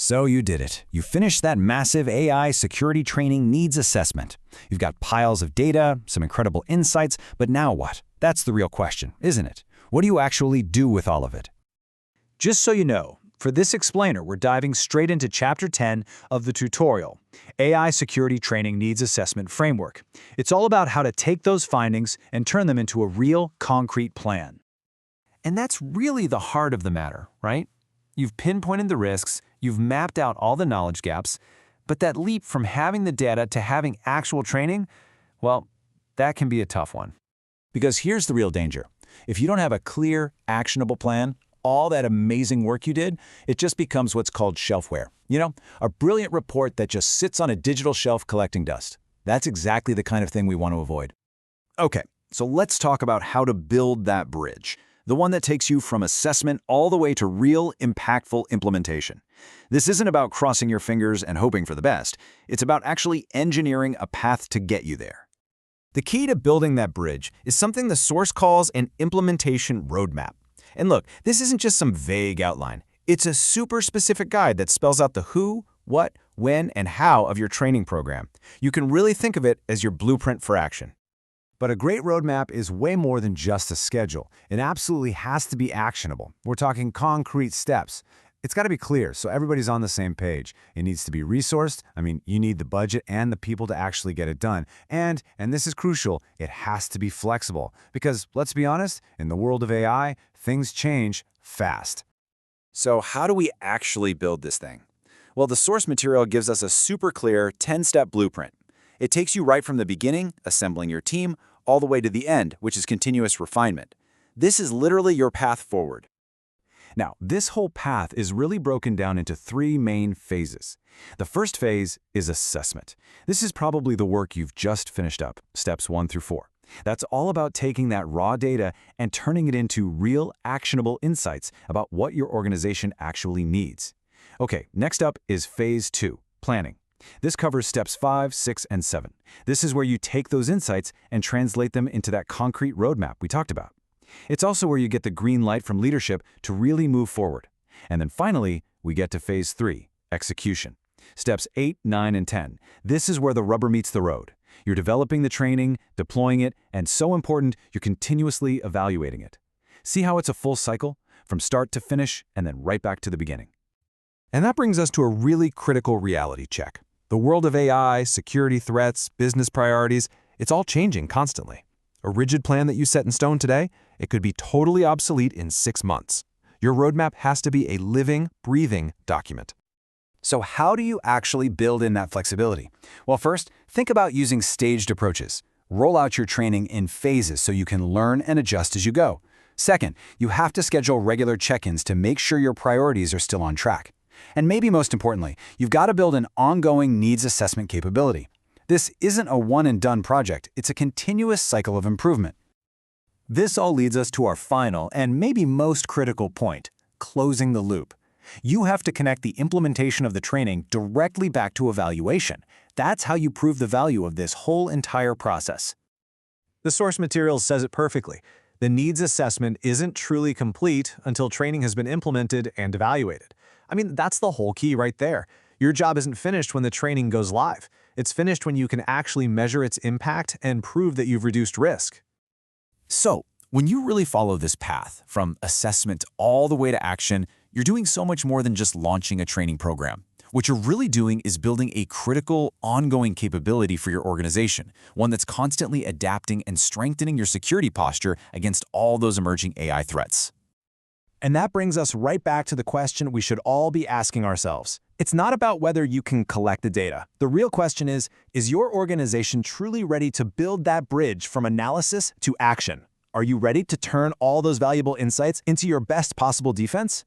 So you did it. You finished that massive AI security training needs assessment. You've got piles of data, some incredible insights, but now what? That's the real question, isn't it? What do you actually do with all of it? Just so you know, for this explainer, we're diving straight into Chapter 10 of the tutorial, AI Security Training Needs Assessment Framework. It's all about how to take those findings and turn them into a real, concrete plan. And that's really the heart of the matter, right? You've pinpointed the risks, you've mapped out all the knowledge gaps, but that leap from having the data to having actual training, well, that can be a tough one. Because here's the real danger. If you don't have a clear, actionable plan, all that amazing work you did, it just becomes what's called shelfware. You know, a brilliant report that just sits on a digital shelf collecting dust. That's exactly the kind of thing we want to avoid. Okay, so let's talk about how to build that bridge. The one that takes you from assessment all the way to real, impactful implementation. This isn't about crossing your fingers and hoping for the best. It's about actually engineering a path to get you there. The key to building that bridge is something the source calls an implementation roadmap. And look, this isn't just some vague outline. It's a super specific guide that spells out the who, what, when, and how of your training program. You can really think of it as your blueprint for action. But a great roadmap is way more than just a schedule. It absolutely has to be actionable. We're talking concrete steps. It's got to be clear so everybody's on the same page. It needs to be resourced. You need the budget and the people to actually get it done. And this is crucial, it has to be flexible. Because let's be honest, in the world of AI, things change fast. So how do we actually build this thing? Well, the source material gives us a super clear 10-step blueprint. It takes you right from the beginning, assembling your team, all the way to the end, which is continuous refinement. This is literally your path forward. Now, this whole path is really broken down into 3 main phases. The first phase is assessment. This is probably the work you've just finished up, steps 1 through 4. That's all about taking that raw data and turning it into real, actionable insights about what your organization actually needs. Okay, next up is phase 2, planning. This covers steps 5, 6, and 7. This is where you take those insights and translate them into that concrete roadmap we talked about. It's also where you get the green light from leadership to really move forward. And then finally, we get to phase 3, execution. Steps 8, 9, and 10. This is where the rubber meets the road. You're developing the training, deploying it, and so important, you're continuously evaluating it. See how it's a full cycle, from start to finish, and then right back to the beginning. And that brings us to a really critical reality check. The world of AI, security threats, business priorities, it's all changing constantly. A rigid plan that you set in stone today, it could be totally obsolete in 6 months. Your roadmap has to be a living, breathing document. So how do you actually build in that flexibility? Well, first, think about using staged approaches. Roll out your training in phases so you can learn and adjust as you go. Second, you have to schedule regular check-ins to make sure your priorities are still on track. And maybe most importantly, you've got to build an ongoing needs assessment capability. This isn't a one-and-done project, it's a continuous cycle of improvement. This all leads us to our final and maybe most critical point, closing the loop. You have to connect the implementation of the training directly back to evaluation. That's how you prove the value of this whole entire process. The source material says it perfectly. The needs assessment isn't truly complete until training has been implemented and evaluated. That's the whole key right there. Your job isn't finished when the training goes live. It's finished when you can actually measure its impact and prove that you've reduced risk. So, when you really follow this path, from assessment all the way to action, you're doing so much more than just launching a training program. What you're really doing is building a critical, ongoing capability for your organization, one that's constantly adapting and strengthening your security posture against all those emerging AI threats. And that brings us right back to the question we should all be asking ourselves. It's not about whether you can collect the data. The real question is your organization truly ready to build that bridge from analysis to action? Are you ready to turn all those valuable insights into your best possible defense?